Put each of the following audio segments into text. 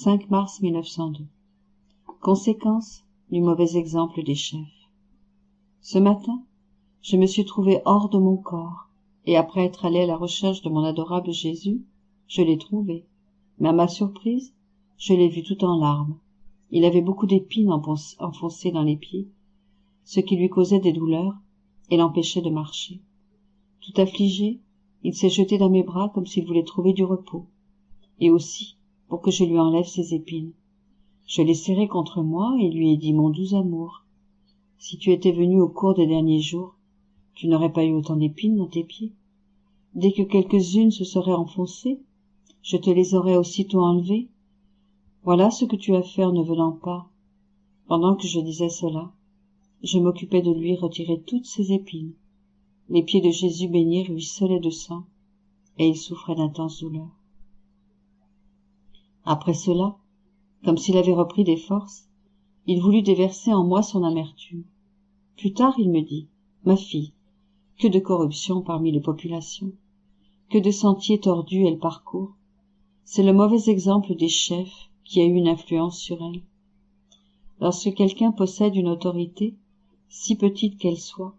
5 mars 1902. Conséquence du mauvais exemple des chefs. Ce matin, je me suis trouvé hors de mon corps, et après être allé à la recherche de mon adorable Jésus, je l'ai trouvé. Mais à ma surprise, je l'ai vu tout en larmes. Il avait beaucoup d'épines enfoncées dans les pieds, ce qui lui causait des douleurs et l'empêchait de marcher. Tout affligé, il s'est jeté dans mes bras comme s'il voulait trouver du repos, et aussi pour que je lui enlève ses épines. Je l'ai serré contre moi et lui ai dit: mon doux amour, si tu étais venu au cours des derniers jours, tu n'aurais pas eu autant d'épines dans tes pieds. Dès que quelques-unes se seraient enfoncées, je te les aurais aussitôt enlevées. Voilà ce que tu as fait en ne venant pas. Pendant que je disais cela, je m'occupais de lui retirer toutes ses épines. Les pieds de Jésus béni ruisselaient de sang, et il souffrait d'intenses douleurs. Après cela, comme s'il avait repris des forces, il voulut déverser en moi son amertume. Plus tard, il me dit: ma fille, que de corruption parmi les populations, que de sentiers tordus elle parcourt. C'est le mauvais exemple des chefs qui a eu une influence sur elle. Lorsque quelqu'un possède une autorité, si petite qu'elle soit,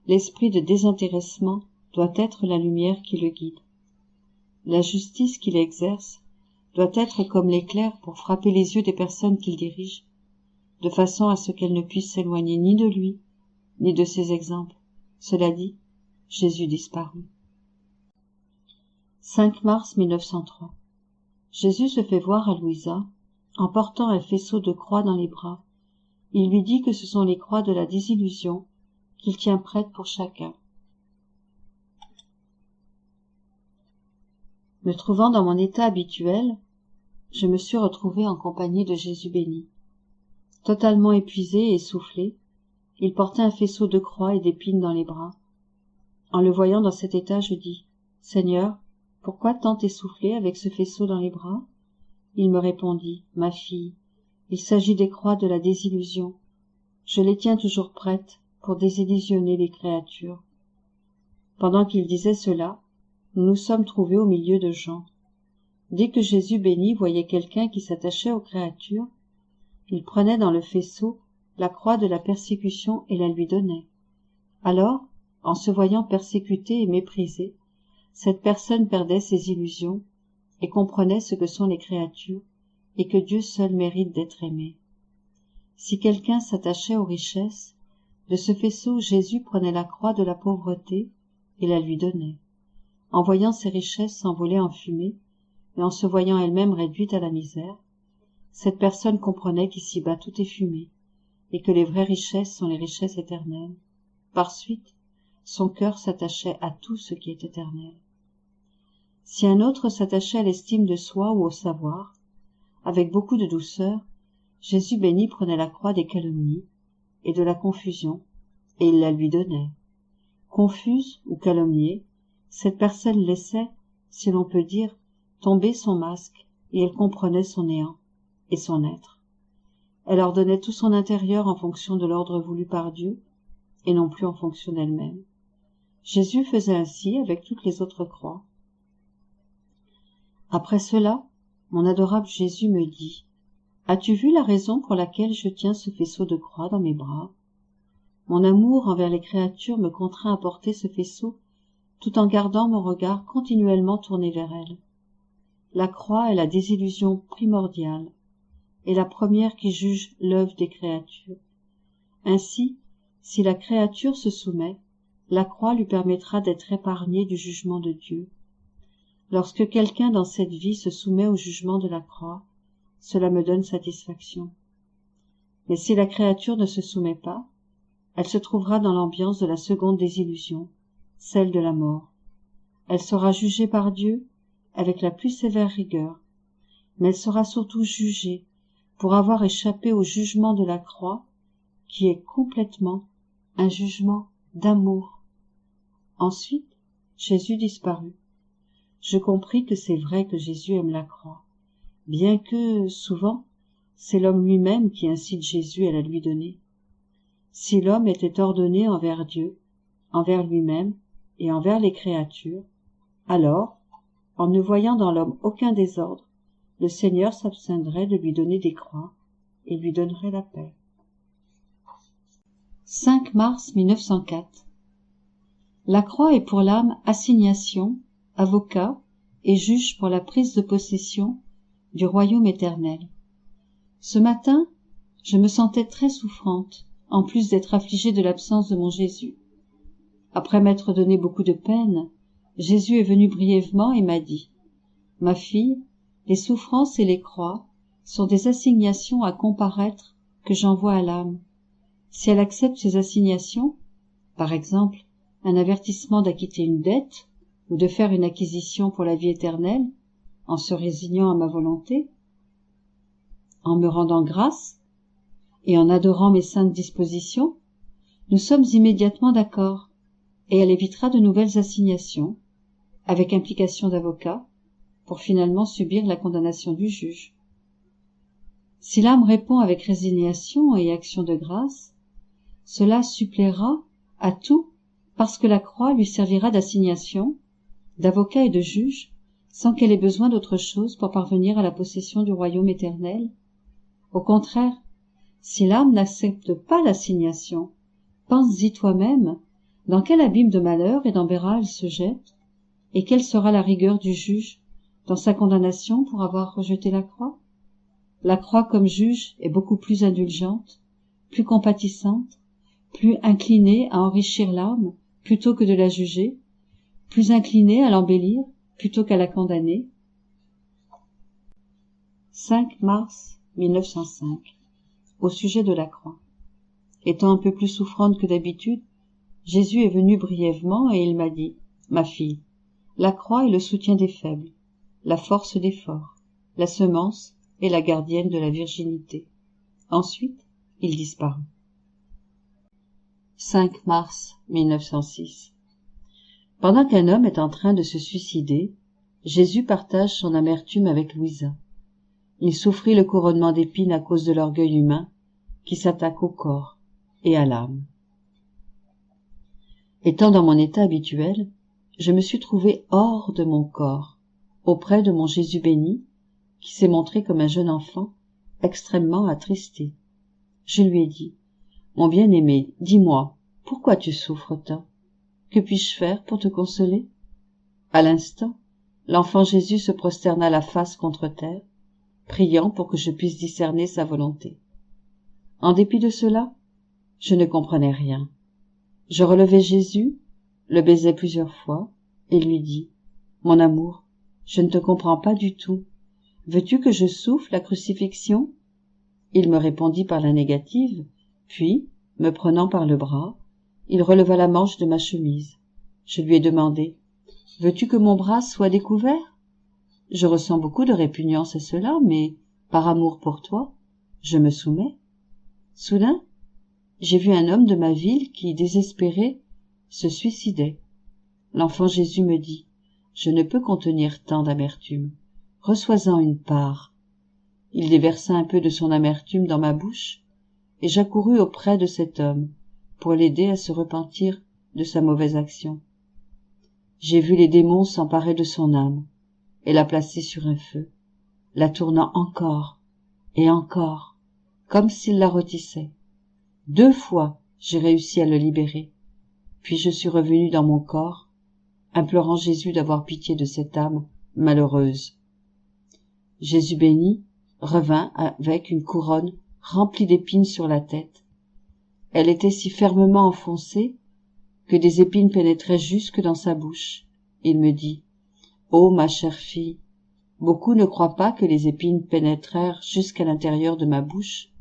l'esprit de désintéressement doit être la lumière qui le guide. La justice qu'il exerce doit être comme l'éclair pour frapper les yeux des personnes qu'il dirige, de façon à ce qu'elles ne puissent s'éloigner ni de lui, ni de ses exemples. Cela dit, Jésus disparut. 5 mars 1903. Jésus se fait voir à Louisa, en portant un faisceau de croix dans les bras. Il lui dit que ce sont les croix de la désillusion qu'il tient prêtes pour chacun. Me trouvant dans mon état habituel, je me suis retrouvée en compagnie de Jésus béni. Totalement épuisé et essoufflé, il portait un faisceau de croix et d'épines dans les bras. En le voyant dans cet état, je dis: Seigneur, pourquoi tant essoufflé avec ce faisceau dans les bras? Il me répondit: ma fille, il s'agit des croix de la désillusion. Je les tiens toujours prêtes pour désillusionner les créatures. Pendant qu'il disait cela, nous nous sommes trouvés au milieu de gens. Dès que Jésus béni voyait quelqu'un qui s'attachait aux créatures, il prenait dans le faisceau la croix de la persécution et la lui donnait. Alors, en se voyant persécutée et méprisée, cette personne perdait ses illusions et comprenait ce que sont les créatures et que Dieu seul mérite d'être aimé. Si quelqu'un s'attachait aux richesses, de ce faisceau Jésus prenait la croix de la pauvreté et la lui donnait. En voyant ses richesses s'envoler en fumée, et en se voyant elle-même réduite à la misère, cette personne comprenait qu'ici-bas tout est fumée, et que les vraies richesses sont les richesses éternelles. Par suite, son cœur s'attachait à tout ce qui est éternel. Si un autre s'attachait à l'estime de soi ou au savoir, avec beaucoup de douceur, Jésus béni prenait la croix des calomnies et de la confusion, et il la lui donnait. Confuse ou calomniée, cette personne laissait, si l'on peut dire, tomber son masque, et elle comprenait son néant et son être. Elle ordonnait tout son intérieur en fonction de l'ordre voulu par Dieu, et non plus en fonction d'elle-même. Jésus faisait ainsi avec toutes les autres croix. Après cela, mon adorable Jésus me dit: as-tu vu la raison pour laquelle je tiens ce faisceau de croix dans mes bras? Mon amour envers les créatures me contraint à porter ce faisceau tout en gardant mon regard continuellement tourné vers elles. La croix est la désillusion primordiale, et la première qui juge l'œuvre des créatures. Ainsi, si la créature se soumet, la croix lui permettra d'être épargnée du jugement de Dieu. Lorsque quelqu'un dans cette vie se soumet au jugement de la croix, cela me donne satisfaction. Mais si la créature ne se soumet pas, elle se trouvera dans l'ambiance de la seconde désillusion, celle de la mort. Elle sera jugée par Dieu avec la plus sévère rigueur, mais elle sera surtout jugée pour avoir échappé au jugement de la croix, qui est complètement un jugement d'amour. Ensuite, Jésus disparut. Je compris que c'est vrai que Jésus aime la croix, bien que, souvent, c'est l'homme lui-même qui incite Jésus à la lui donner. Si l'homme était ordonné envers Dieu, envers lui-même et envers les créatures, alors, en ne voyant dans l'homme aucun désordre, le Seigneur s'abstiendrait de lui donner des croix et lui donnerait la paix. 5 mars 1904. La croix est pour l'âme assignation, avocat et juge pour la prise de possession du royaume éternel. Ce matin, je me sentais très souffrante, en plus d'être affligée de l'absence de mon Jésus. Après m'être donné beaucoup de peine, Jésus est venu brièvement et m'a dit : « Ma fille, les souffrances et les croix sont des assignations à comparaître que j'envoie à l'âme. Si elle accepte ces assignations, par exemple un avertissement d'acquitter une dette ou de faire une acquisition pour la vie éternelle, en se résignant à ma volonté, en me rendant grâce et en adorant mes saintes dispositions, nous sommes immédiatement d'accord, et elle évitera de nouvelles assignations, avec implication d'avocat, pour finalement subir la condamnation du juge. Si l'âme répond avec résignation et action de grâce, cela suppléera à tout parce que la croix lui servira d'assignation, d'avocat et de juge, sans qu'elle ait besoin d'autre chose pour parvenir à la possession du royaume éternel. Au contraire, si l'âme n'accepte pas l'assignation, pense-y toi-même dans quel abîme de malheur et d'embarras elle se jette, et quelle sera la rigueur du juge dans sa condamnation pour avoir rejeté la croix. La croix comme juge est beaucoup plus indulgente, plus compatissante, plus inclinée à enrichir l'âme plutôt que de la juger, plus inclinée à l'embellir plutôt qu'à la condamner. 5 mars 1905. Au sujet de la croix. Étant un peu plus souffrante que d'habitude, Jésus est venu brièvement et il m'a dit : « Ma fille, la croix est le soutien des faibles, la force des forts, la semence et la gardienne de la virginité. » Ensuite, il disparut. 5 mars 1906. Pendant qu'un homme est en train de se suicider, Jésus partage son amertume avec Louisa. Il souffrit le couronnement d'épines à cause de l'orgueil humain qui s'attaque au corps et à l'âme. Étant dans mon état habituel, je me suis trouvé hors de mon corps, auprès de mon Jésus béni, qui s'est montré comme un jeune enfant, extrêmement attristé. Je lui ai dit : « Mon bien-aimé, dis-moi, pourquoi tu souffres tant ? Que puis-je faire pour te consoler ? » À l'instant, l'enfant Jésus se prosterna la face contre terre, priant pour que je puisse discerner sa volonté. En dépit de cela, je ne comprenais rien. Je relevai Jésus, le baisai plusieurs fois, et lui dis : « Mon amour, je ne te comprends pas du tout. Veux-tu que je souffle la crucifixion ? » Il me répondit par la négative, puis, me prenant par le bras, il releva la manche de ma chemise. Je lui ai demandé : « Veux-tu que mon bras soit découvert ? Je ressens beaucoup de répugnance à cela, mais, par amour pour toi, je me soumets. » Soudain, j'ai vu un homme de ma ville qui, désespéré, se suicidait. L'enfant Jésus me dit : « Je ne peux contenir tant d'amertume. Reçois-en une part. » Il déversa un peu de son amertume dans ma bouche, et j'accourus auprès de cet homme pour l'aider à se repentir de sa mauvaise action. J'ai vu les démons s'emparer de son âme et la placer sur un feu, la tournant encore et encore, comme s'il la rôtissait. 2 fois, j'ai réussi à le libérer, puis je suis revenu dans mon corps, implorant Jésus d'avoir pitié de cette âme malheureuse. Jésus béni revint avec une couronne remplie d'épines sur la tête. Elle était si fermement enfoncée que des épines pénétraient jusque dans sa bouche. Il me dit : « Ô ma chère fille, beaucoup ne croient pas que les épines pénétrèrent jusqu'à l'intérieur de ma bouche,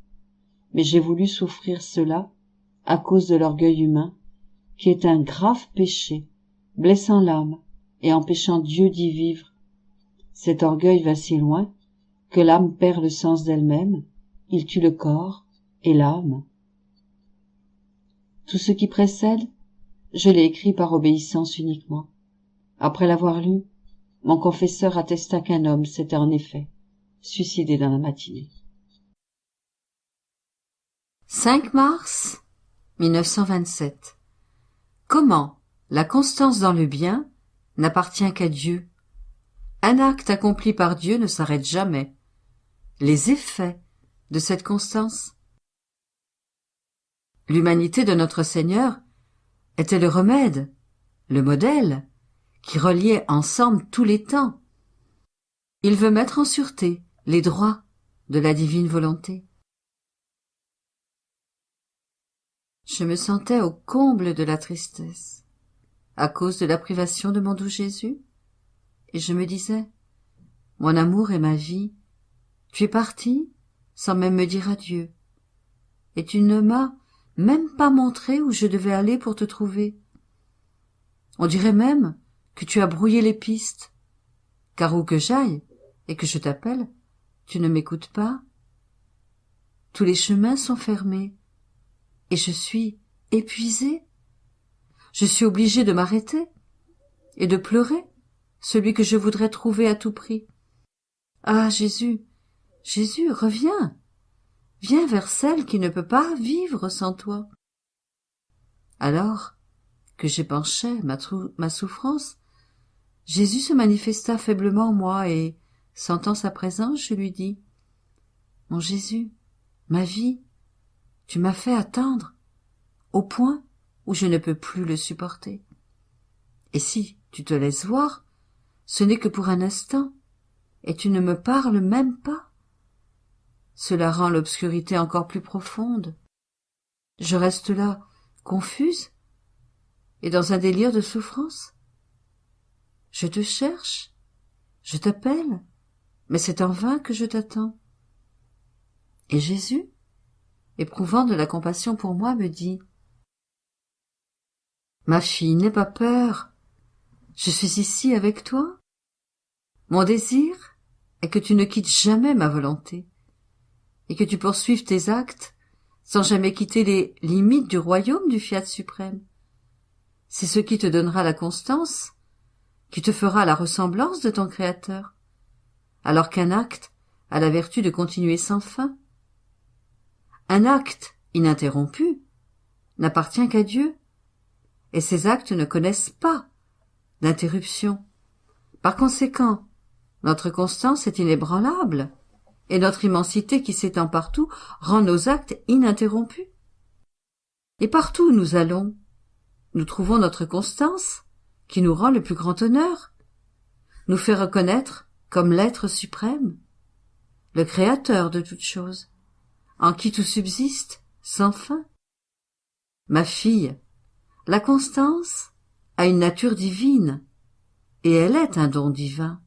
mais j'ai voulu souffrir cela à cause de l'orgueil humain, qui est un grave péché, blessant l'âme et empêchant Dieu d'y vivre. Cet orgueil va si loin que l'âme perd le sens d'elle-même, il tue le corps et l'âme. » Tout ce qui précède, je l'ai écrit par obéissance uniquement. Après l'avoir lu, mon confesseur attesta qu'un homme s'était en effet suicidé dans la matinée. 5 mars 1927. Comment la constance dans le bien n'appartient qu'à Dieu. Un acte accompli par Dieu ne s'arrête jamais. Les effets de cette constance. L'humanité de notre Seigneur était le remède, le modèle, qui reliait ensemble tous les temps. Il veut mettre en sûreté les droits de la divine volonté. Je me sentais au comble de la tristesse, à cause de la privation de mon doux Jésus, et je me disais, mon amour et ma vie, tu es parti sans même me dire adieu, et tu ne m'as même pas montré où je devais aller pour te trouver. On dirait même que tu as brouillé les pistes, car où que j'aille et que je t'appelle, tu ne m'écoutes pas. Tous les chemins sont fermés, et je suis épuisée. Je suis obligée de m'arrêter et de pleurer celui que je voudrais trouver à tout prix. Ah, Jésus, Jésus, reviens, viens vers celle qui ne peut pas vivre sans toi. Alors que j'épanchais ma souffrance, Jésus se manifesta faiblement en moi et, sentant sa présence, je lui dis, « Mon Jésus, ma vie, tu m'as fait attendre au point où je ne peux plus le supporter. Et si tu te laisses voir, ce n'est que pour un instant, et tu ne me parles même pas. Cela rend l'obscurité encore plus profonde. Je reste là, confuse, et dans un délire de souffrance. Je te cherche, je t'appelle, mais c'est en vain que je t'attends. Et Jésus, éprouvant de la compassion pour moi, me dit, « Ma fille, n'aie pas peur, je suis ici avec toi. Mon désir est que tu ne quittes jamais ma volonté, et que tu poursuives tes actes sans jamais quitter les limites du royaume du Fiat suprême. C'est ce qui te donnera la constance, qui te fera la ressemblance de ton Créateur, alors qu'un acte a la vertu de continuer sans fin. Un acte ininterrompu n'appartient qu'à Dieu, et ces actes ne connaissent pas d'interruption. Par conséquent, notre constance est inébranlable, et notre immensité qui s'étend partout rend nos actes ininterrompus. Et partout où nous allons, nous trouvons notre constance, qui nous rend le plus grand honneur, nous fait reconnaître comme l'être suprême, le créateur de toutes choses, en qui tout subsiste sans fin. Ma fille, la constance a une nature divine, et elle est un don divin.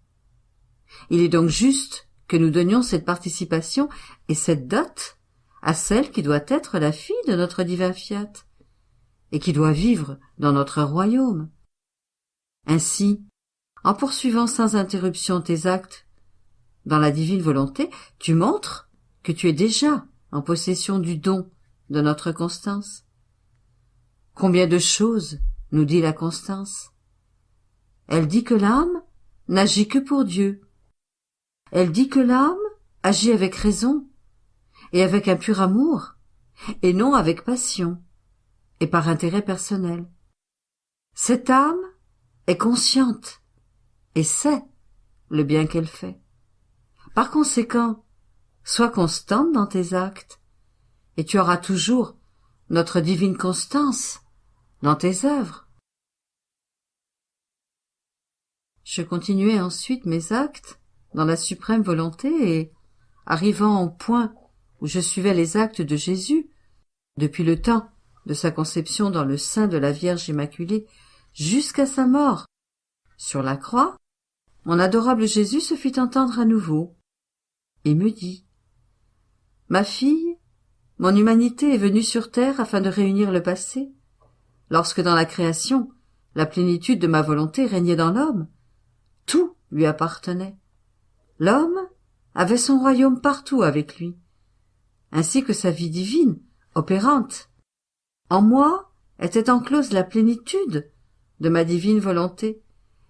Il est donc juste que nous donnions cette participation et cette dot à celle qui doit être la fille de notre divin Fiat, et qui doit vivre dans notre royaume. Ainsi, en poursuivant sans interruption tes actes dans la divine volonté, tu montres que tu es déjà en possession du don de notre constance. Combien de choses nous dit la constance? Elle dit que l'âme n'agit que pour Dieu. Elle dit que l'âme agit avec raison et avec un pur amour, et non avec passion et par intérêt personnel. Cette âme est consciente et sait le bien qu'elle fait. Par conséquent, sois constante dans tes actes, et tu auras toujours notre divine constance dans tes œuvres. Je continuai ensuite mes actes dans la suprême volonté et, arrivant au point où je suivais les actes de Jésus, depuis le temps de sa conception dans le sein de la Vierge Immaculée jusqu'à sa mort sur la croix, mon adorable Jésus se fit entendre à nouveau et me dit, « Ma fille, mon humanité est venue sur terre afin de réunir le passé. Lorsque dans la création, la plénitude de ma volonté régnait dans l'homme, tout lui appartenait. L'homme avait son royaume partout avec lui, ainsi que sa vie divine, opérante. En moi était enclose la plénitude de ma divine volonté,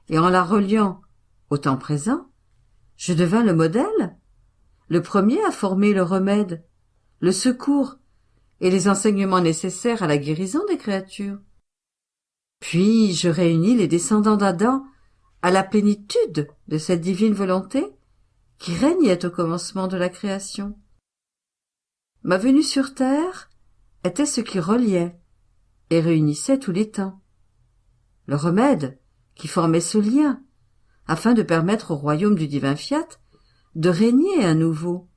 et en la reliant au temps présent, je devins le modèle, le premier à former le remède, le secours et les enseignements nécessaires à la guérison des créatures. Puis je réunis les descendants d'Adam à la plénitude de cette divine volonté qui régnait au commencement de la création. Ma venue sur terre était ce qui reliait et réunissait tous les temps, le remède qui formait ce lien afin de permettre au royaume du divin fiat de régner à nouveau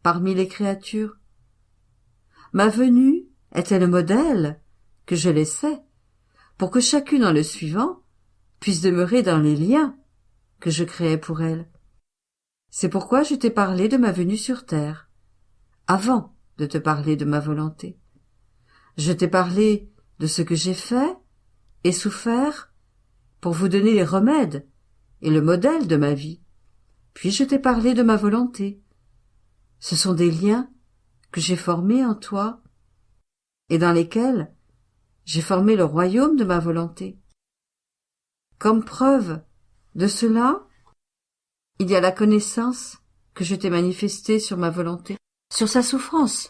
parmi les créatures. Ma venue était le modèle que je laissais pour que chacune dans le suivant puisse demeurer dans les liens que je créais pour elle. C'est pourquoi je t'ai parlé de ma venue sur terre, avant de te parler de ma volonté. Je t'ai parlé de ce que j'ai fait et souffert pour vous donner les remèdes et le modèle de ma vie. Puis je t'ai parlé de ma volonté. Ce sont des liens que j'ai formés en toi et dans lesquels j'ai formé le royaume de ma volonté. Comme preuve de cela, il y a la connaissance que je t'ai manifestée sur ma volonté, sur sa souffrance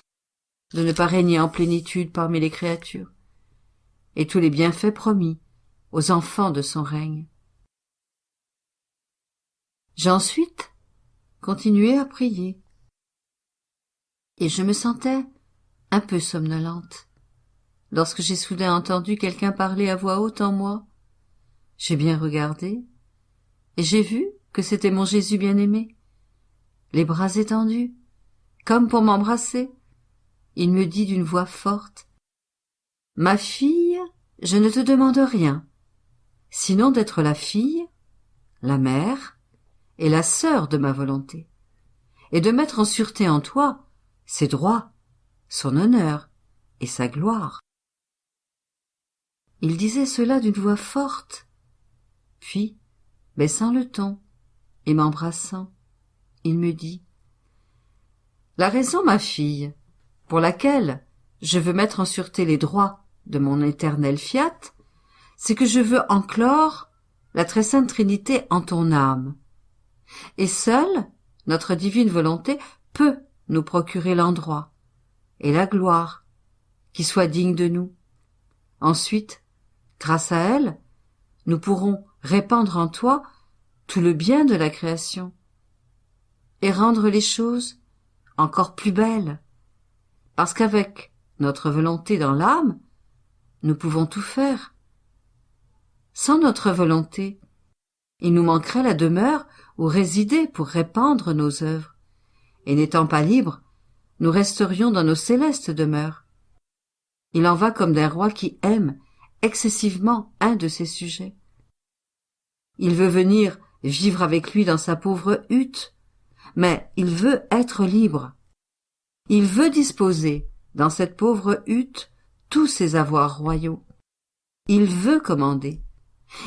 de ne pas régner en plénitude parmi les créatures, et tous les bienfaits promis aux enfants de son règne. J'ai ensuite continué à prier, et je me sentais un peu somnolente, lorsque j'ai soudain entendu quelqu'un parler à voix haute en moi. J'ai bien regardé, et j'ai vu que c'était mon Jésus bien-aimé, les bras étendus, comme pour m'embrasser. Il me dit d'une voix forte: « Ma fille, je ne te demande rien, sinon d'être la fille, la mère et la sœur de ma volonté, et de mettre en sûreté en toi ses droits, son honneur et sa gloire. » Il disait cela d'une voix forte, puis, baissant le ton et m'embrassant, il me dit: « La raison, ma fille, pour laquelle je veux mettre en sûreté les droits de mon éternel fiat, c'est que je veux enclore la très sainte Trinité en ton âme. Et seule notre divine volonté peut nous procurer l'endroit et la gloire qui soit digne de nous. Ensuite, grâce à elle, nous pourrons répandre en toi tout le bien de la création et rendre les choses encore plus belles, parce qu'avec notre volonté dans l'âme, nous pouvons tout faire. Sans notre volonté, il nous manquerait la demeure où résider pour répandre nos œuvres, et n'étant pas libres, nous resterions dans nos célestes demeures. Il en va comme d'un roi qui aime excessivement un de ses sujets. Il veut venir vivre avec lui dans sa pauvre hutte, mais il veut être libre. Il veut disposer dans cette pauvre hutte tous ses avoirs royaux. Il veut commander.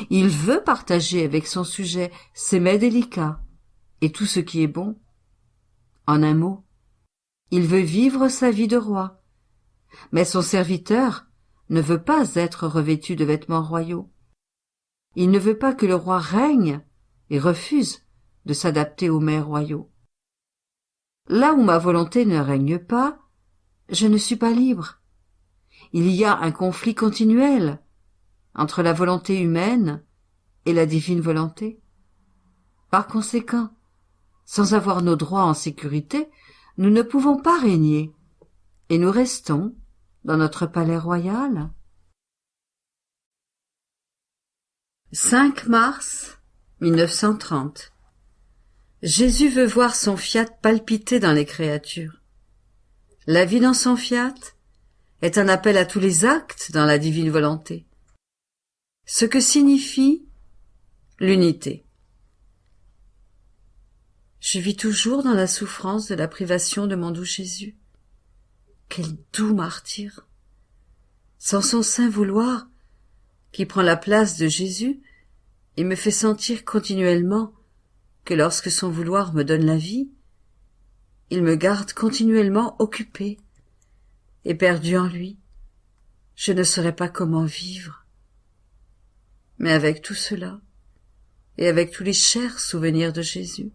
Il veut partager avec son sujet ses mets délicats et tout ce qui est bon. En un mot, il veut vivre sa vie de roi. Mais son serviteur ne veut pas être revêtu de vêtements royaux. Il ne veut pas que le roi règne et refuse de s'adapter aux mets royaux. Là où ma volonté ne règne pas, je ne suis pas libre. Il y a un conflit continuel entre la volonté humaine et la divine volonté. Par conséquent, sans avoir nos droits en sécurité, nous ne pouvons pas régner, et nous restons dans notre palais royal. 5 mars 1930. Jésus veut voir son fiat palpiter dans les créatures. La vie dans son fiat est un appel à tous les actes dans la divine volonté, ce que signifie l'unité. Je vis toujours dans la souffrance de la privation de mon doux Jésus. Quel doux martyr! Sans son saint vouloir, qui prend la place de Jésus et me fait sentir continuellement que lorsque son vouloir me donne la vie, il me garde continuellement occupé et perdu en lui. Je ne saurais pas comment vivre. Mais avec tout cela, et avec tous les chers souvenirs de Jésus,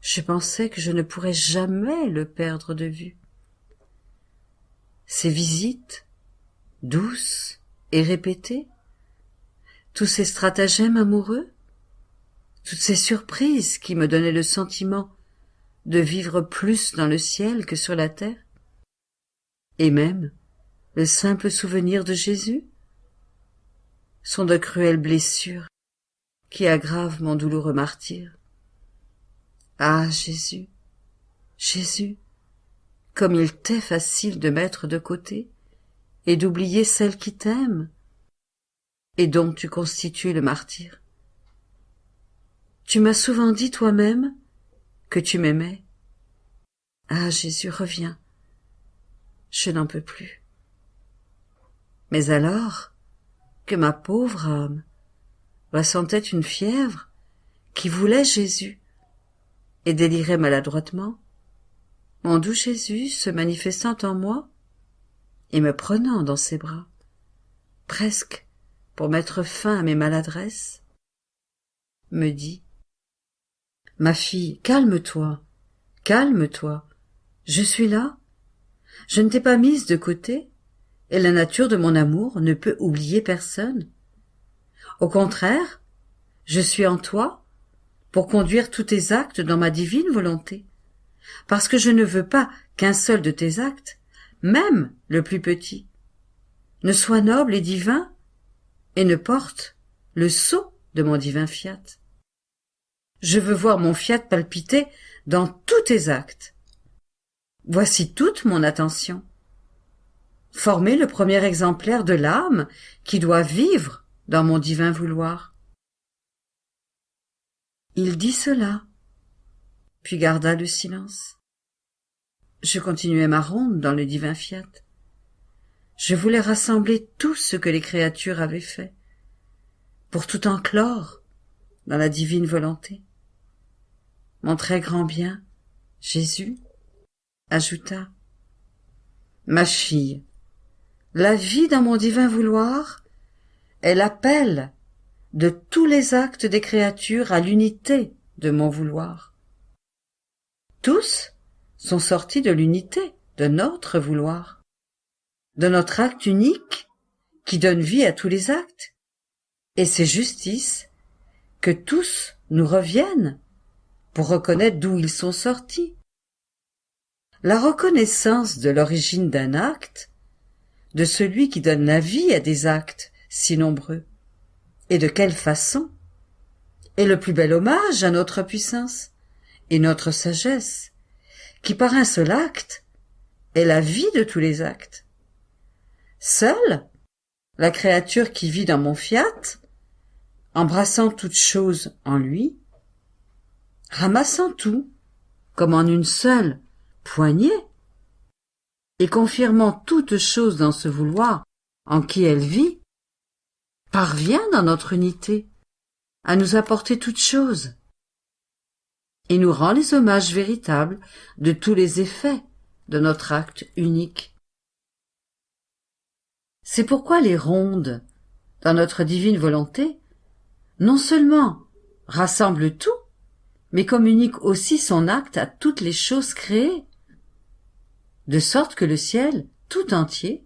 je pensais que je ne pourrais jamais le perdre de vue. Ces visites, douces et répétées, tous ces stratagèmes amoureux, toutes ces surprises qui me donnaient le sentiment de vivre plus dans le ciel que sur la terre, et même le simple souvenir de Jésus, sont de cruelles blessures qui aggravent mon douloureux martyre. Ah, Jésus, Jésus, comme il t'est facile de mettre de côté et d'oublier celle qui t'aime et dont tu constitues le martyr. Tu m'as souvent dit toi-même que tu m'aimais. Ah, Jésus, reviens. Je n'en peux plus. Mais alors que ma pauvre âme ressentait une fièvre qui voulait Jésus et délirait maladroitement, mon doux Jésus, se manifestant en moi et me prenant dans ses bras, presque pour mettre fin à mes maladresses, me dit: « Ma fille, calme-toi, calme-toi, je suis là, je ne t'ai pas mise de côté, et la nature de mon amour ne peut oublier personne. Au contraire, je suis en toi pour conduire tous tes actes dans ma divine volonté, parce que je ne veux pas qu'un seul de tes actes, même le plus petit, ne soit noble et divin et ne porte le sceau de mon divin fiat. Je veux voir mon fiat palpiter dans tous tes actes. Voici toute mon attention. Former le premier exemplaire de l'âme qui doit vivre dans mon divin vouloir. » Il dit cela, puis garda le silence. Je continuai ma ronde dans le divin fiat. Je voulais rassembler tout ce que les créatures avaient fait, pour tout enclore dans la divine volonté. Mon très grand bien, Jésus, ajouta: « Ma fille, la vie dans mon divin vouloir est l'appel de tous les actes des créatures à l'unité de mon vouloir. Tous sont sortis de l'unité de notre vouloir, de notre acte unique qui donne vie à tous les actes, et c'est justice que tous nous reviennent pour reconnaître d'où ils sont sortis. La reconnaissance de l'origine d'un acte, de celui qui donne la vie à des actes si nombreux, et de quelle façon, est le plus bel hommage à notre puissance et notre sagesse, qui par un seul acte est la vie de tous les actes. Seule la créature qui vit dans mon fiat, embrassant toute chose en lui, ramassant tout comme en une seule poignée, et confirmant toute chose dans ce vouloir en qui elle vit, parvient dans notre unité à nous apporter toutes choses, et nous rend les hommages véritables de tous les effets de notre acte unique. C'est pourquoi les rondes, dans notre divine volonté, non seulement rassemblent tout, mais communiquent aussi son acte à toutes les choses créées, de sorte que le ciel, tout entier,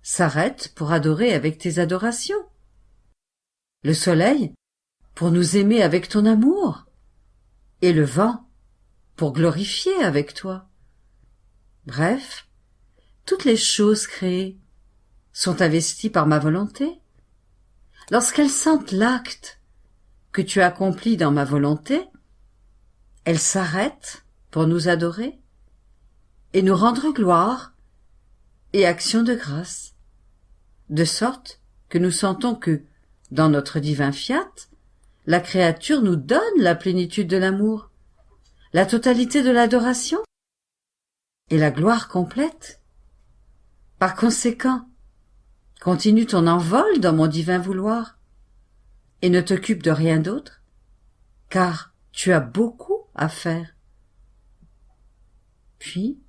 s'arrête pour adorer avec tes adorations, le soleil pour nous aimer avec ton amour, et le vent pour glorifier avec toi. Bref, toutes les choses créées sont investies par ma volonté. Lorsqu'elles sentent l'acte que tu accomplis dans ma volonté, elles s'arrêtent pour nous adorer et nous rendre gloire et action de grâce, de sorte que nous sentons que, dans notre divin fiat, la créature nous donne la plénitude de l'amour, la totalité de l'adoration et la gloire complète. Par conséquent, continue ton envol dans mon divin vouloir et ne t'occupe de rien d'autre, car tu as beaucoup à faire. » Puis,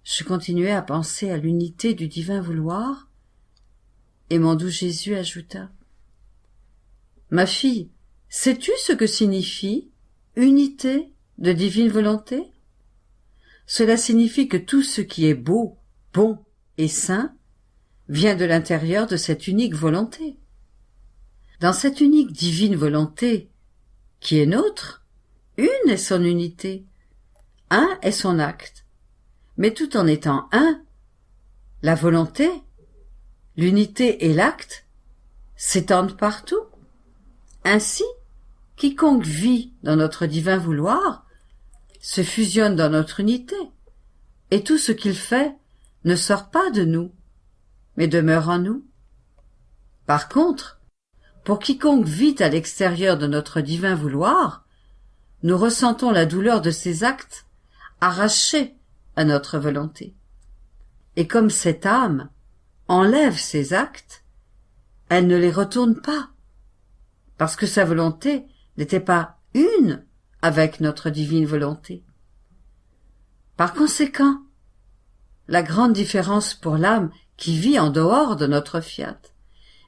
je continuai à penser à l'unité du divin vouloir, et mon doux Jésus ajouta: « Ma fille, sais-tu ce que signifie unité de divine volonté ? Cela signifie que tout ce qui est beau, bon et saint vient de l'intérieur de cette unique volonté. Dans cette unique divine volonté, qui est nôtre. Une est son unité. Un est son acte. Mais tout en étant un, la volonté, l'unité et l'acte s'étendent partout. Ainsi, quiconque vit dans notre divin vouloir se fusionne dans notre unité, et tout ce qu'il fait ne sort pas de nous, mais demeure en nous. Par contre, pour quiconque vit à l'extérieur de notre divin vouloir, nous ressentons la douleur de ces actes arrachés à notre volonté. Et comme cette âme enlève ces actes, elle ne les retourne pas, parce que sa volonté n'était pas une avec notre divine volonté. Par conséquent, la grande différence pour l'âme qui vit en dehors de notre fiat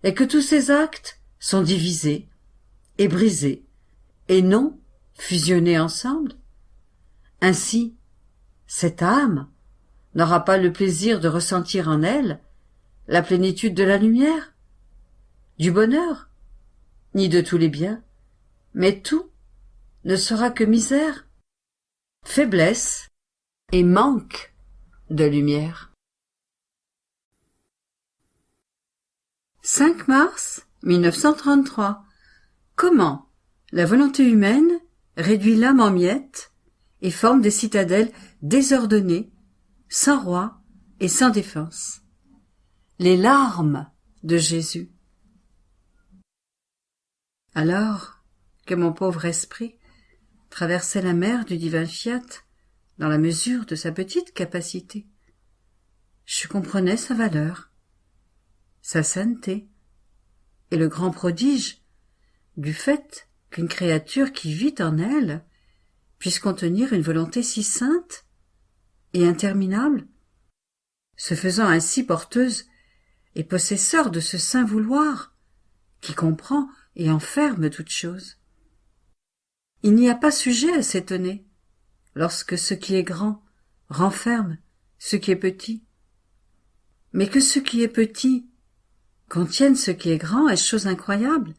est que tous ces actes sont divisés et brisés et non fusionnés ensemble. Ainsi, cette âme n'aura pas le plaisir de ressentir en elle la plénitude de la lumière, du bonheur, ni de tous les biens, mais tout ne sera que misère, faiblesse et manque de lumière. 5 mars 1933. Comment la volonté humaine réduit l'âme en miettes et forme des citadelles désordonnées, sans roi et sans défense. Les larmes de Jésus. Alors que mon pauvre esprit traversait la mer du divin fiat dans la mesure de sa petite capacité, je comprenais sa valeur, sa sainteté et le grand prodige du fait qu'une créature qui vit en elle puisse contenir une volonté si sainte et interminable, se faisant ainsi porteuse et possesseur de ce saint vouloir qui comprend et enferme toute chose. Il n'y a pas sujet à s'étonner lorsque ce qui est grand renferme ce qui est petit. Mais que ce qui est petit contienne ce qui est grand est chose incroyable,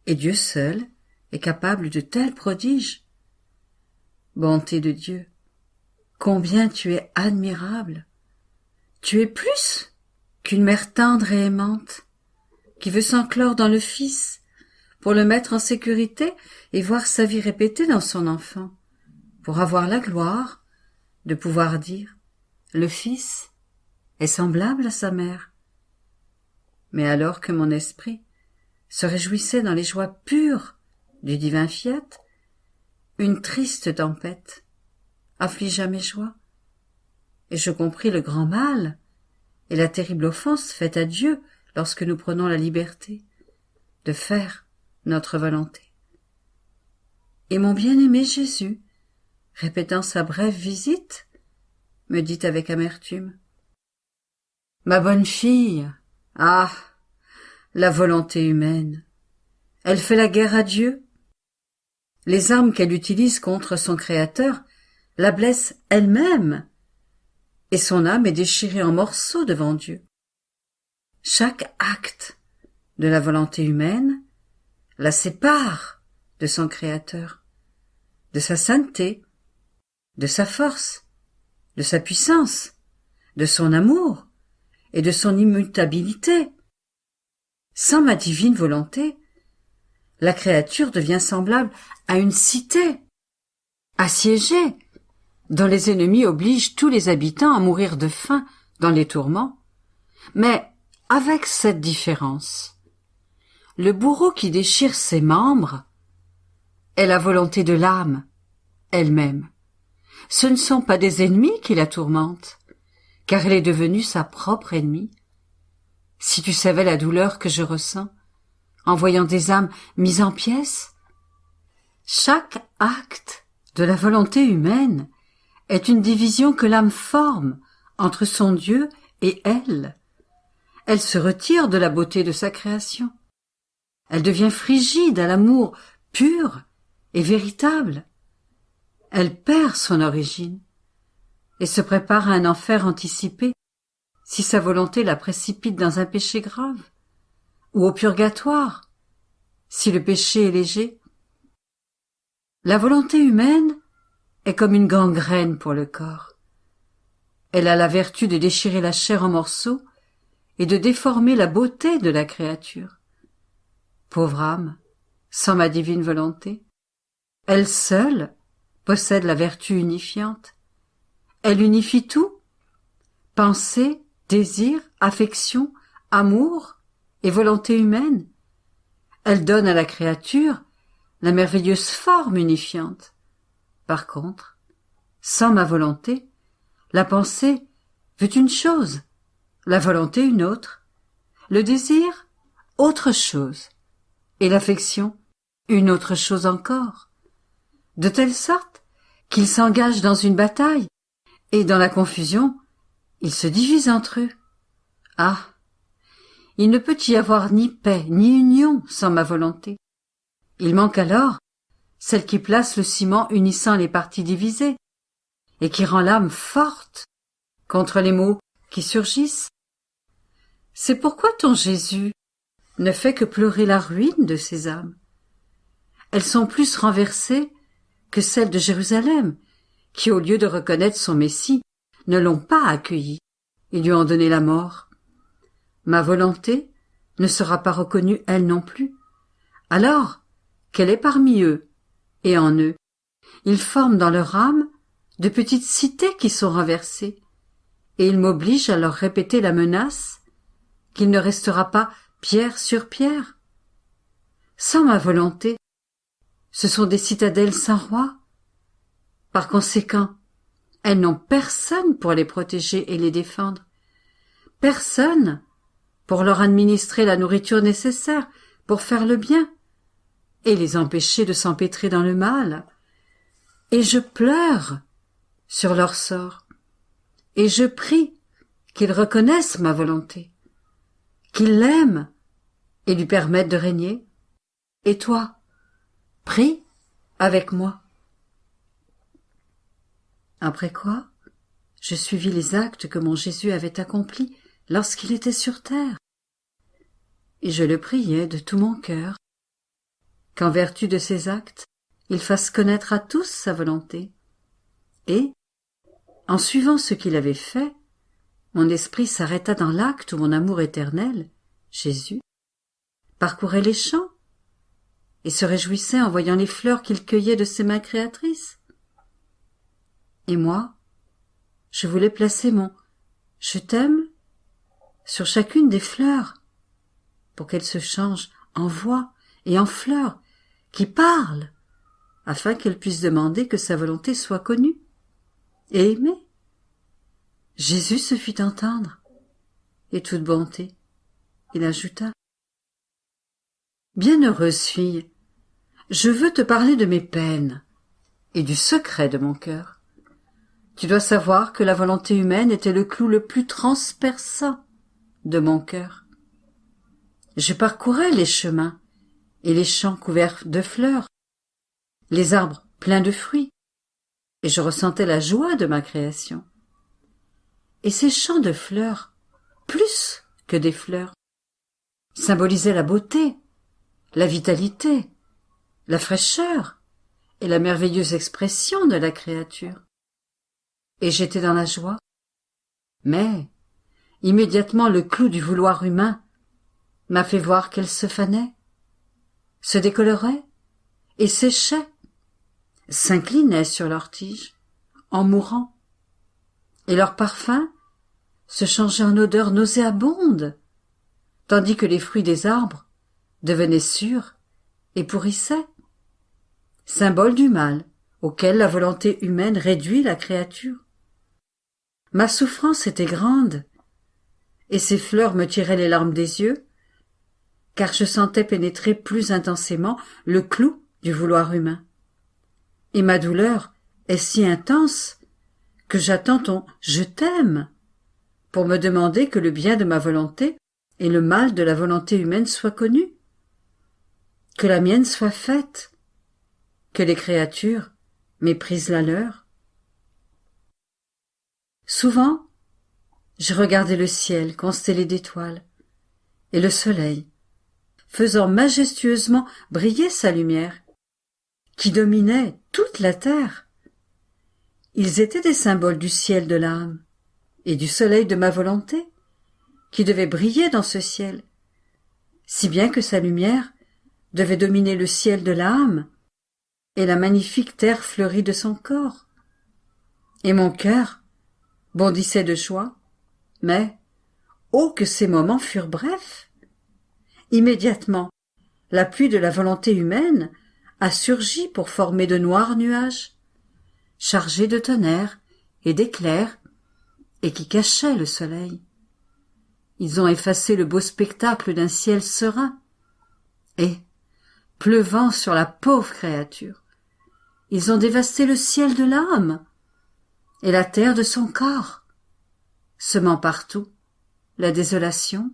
et Dieu seul est capable de tels prodiges. Bonté de Dieu, combien tu es admirable! Tu es plus qu'une mère tendre et aimante, qui veut s'enclore dans le Fils, pour le mettre en sécurité et voir sa vie répétée dans son enfant, pour avoir la gloire de pouvoir dire « Le Fils est semblable à sa mère ». Mais alors que mon esprit se réjouissait dans les joies pures du divin fiat, une triste tempête affligea mes joies, et je compris le grand mal et la terrible offense faite à Dieu lorsque nous prenons la liberté de faire notre volonté. Et mon bien-aimé Jésus, répétant sa brève visite, me dit avec amertume : « Ma bonne fille, ah, la volonté humaine, elle fait la guerre à Dieu. Les armes qu'elle utilise contre son Créateur la blessent elle-même, et son âme est déchirée en morceaux devant Dieu. Chaque acte de la volonté humaine la sépare de son Créateur, de sa sainteté, de sa force, de sa puissance, de son amour et de son immutabilité. Sans ma divine volonté, la créature devient semblable à une cité assiégée, dont les ennemis obligent tous les habitants à mourir de faim dans les tourments, mais avec cette différence. Le bourreau qui déchire ses membres est la volonté de l'âme elle-même. Ce ne sont pas des ennemis qui la tourmentent, car elle est devenue sa propre ennemie. Si tu savais la douleur que je ressens en voyant des âmes mises en pièces. Chaque acte de la volonté humaine est une division que l'âme forme entre son Dieu et elle. Elle se retire de la beauté de sa création. Elle devient frigide à l'amour pur et véritable. Elle perd son origine et se prépare à un enfer anticipé si sa volonté la précipite dans un péché grave, ou au purgatoire si le péché est léger. La volonté humaine est comme une gangrène pour le corps. Elle a la vertu de déchirer la chair en morceaux et de déformer la beauté de la créature. Pauvre âme, sans ma divine volonté, elle seule possède la vertu unifiante. Elle unifie tout, pensée, désir, affection, amour et volonté humaine. Elle donne à la créature la merveilleuse forme unifiante. Par contre, sans ma volonté, la pensée veut une chose, la volonté une autre, le désir autre chose, et l'affection une autre chose encore, de telle sorte qu'ils s'engagent dans une bataille, et dans la confusion, ils se divisent entre eux. Ah! Il ne peut y avoir ni paix, ni union sans ma volonté. Il manque alors celle qui place le ciment unissant les parties divisées, et qui rend l'âme forte contre les maux qui surgissent. C'est pourquoi ton Jésus ne fait que pleurer la ruine de ces âmes. Elles sont plus renversées que celles de Jérusalem, qui, au lieu de reconnaître son Messie, ne l'ont pas accueilli et lui ont donné la mort. Ma volonté ne sera pas reconnue elle non plus, alors qu'elle est parmi eux et en eux. Ils forment dans leur âme de petites cités qui sont renversées, et ils m'obligent à leur répéter la menace qu'il ne restera pas pierre sur pierre. Sans ma volonté, ce sont des citadelles sans roi. Par conséquent, elles n'ont personne pour les protéger et les défendre, personne pour leur administrer la nourriture nécessaire pour faire le bien et les empêcher de s'empêtrer dans le mal. Et je pleure sur leur sort, et je prie qu'ils reconnaissent ma volonté, qu'ils l'aiment et lui permettent de régner. Et toi, prie avec moi. Après quoi, je suivis les actes que mon Jésus avait accomplis lorsqu'il était sur terre, et je le priais de tout mon cœur, qu'en vertu de ces actes, il fasse connaître à tous sa volonté. Et, en suivant ce qu'il avait fait, mon esprit s'arrêta dans l'acte où mon amour éternel, Jésus, parcourait les champs et se réjouissait en voyant les fleurs qu'il cueillait de ses mains créatrices. Et moi, je voulais placer mon « je t'aime » sur chacune des fleurs, pour qu'elles se changent en voix et en fleurs qui parlent, afin qu'elle puisse demander que sa volonté soit connue et aimée. Jésus se fit entendre, et toute bonté, il ajouta: Bienheureuse fille, je veux te parler de mes peines et du secret de mon cœur. Tu dois savoir que la volonté humaine était le clou le plus transperçant de mon cœur. Je parcourais les chemins et les champs couverts de fleurs, les arbres pleins de fruits, et je ressentais la joie de ma création. Et ces champs de fleurs, plus que des fleurs, symbolisaient la beauté, la vitalité, la fraîcheur et la merveilleuse expression de la créature. Et j'étais dans la joie. Mais, immédiatement le clou du vouloir humain m'a fait voir qu'elle se fanait, se décolorait et séchait, s'inclinait sur leurs tiges, en mourant, et leur parfum se changeait en odeur nauséabonde, tandis que les fruits des arbres devenaient sûrs et pourrissaient, symbole du mal auquel la volonté humaine réduit la créature. Ma souffrance était grande, et ces fleurs me tiraient les larmes des yeux, car je sentais pénétrer plus intensément le clou du vouloir humain. Et ma douleur est si intense que j'attends ton « je t'aime » pour me demander que le bien de ma volonté et le mal de la volonté humaine soient connus, que la mienne soit faite, que les créatures méprisent la leur. Souvent, je regardais le ciel constellé d'étoiles et le soleil, faisant majestueusement briller sa lumière, qui dominaient toute la terre. Ils étaient des symboles du ciel de l'âme et du soleil de ma volonté, qui devait briller dans ce ciel, si bien que sa lumière devait dominer le ciel de l'âme et la magnifique terre fleurie de son corps. Et mon cœur bondissait de joie, mais, oh que ces moments furent brefs! Immédiatement, la pluie de la volonté humaine a surgi pour former de noirs nuages, chargés de tonnerre et d'éclairs, et qui cachaient le soleil. Ils ont effacé le beau spectacle d'un ciel serein, et, pleuvant sur la pauvre créature, ils ont dévasté le ciel de l'âme et la terre de son corps, semant partout la désolation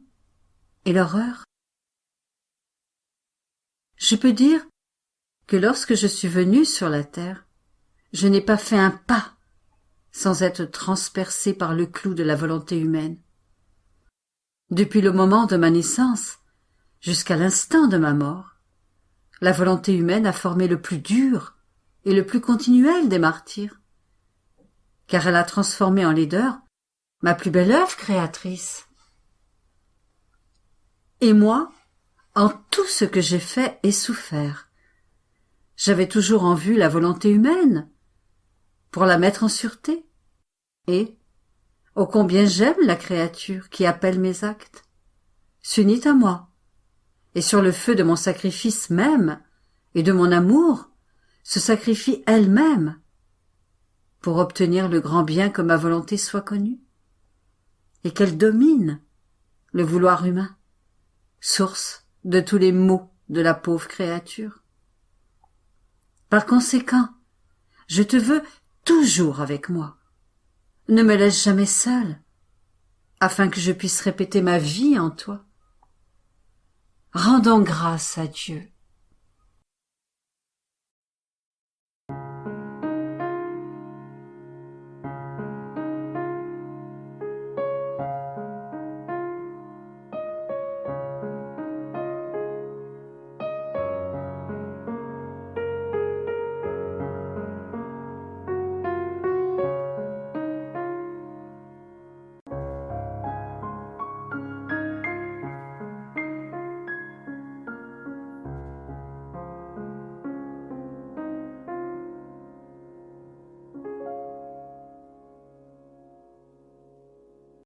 et l'horreur. Je peux dire que lorsque je suis venu sur la terre, je n'ai pas fait un pas sans être transpercé par le clou de la volonté humaine. Depuis le moment de ma naissance jusqu'à l'instant de ma mort, la volonté humaine a formé le plus dur et le plus continuel des martyrs, car elle a transformé en laideur ma plus belle œuvre créatrice. Et moi, en tout ce que j'ai fait et souffert, j'avais toujours en vue la volonté humaine, pour la mettre en sûreté, et, ô combien j'aime la créature qui appelle mes actes, s'unit à moi, et sur le feu de mon sacrifice même et de mon amour, se sacrifie elle-même, pour obtenir le grand bien que ma volonté soit connue, et qu'elle domine le vouloir humain, source de tous les maux de la pauvre créature. Par conséquent, je te veux toujours avec moi. Ne me laisse jamais seule, afin que je puisse répéter ma vie en toi. Rendons grâce à Dieu.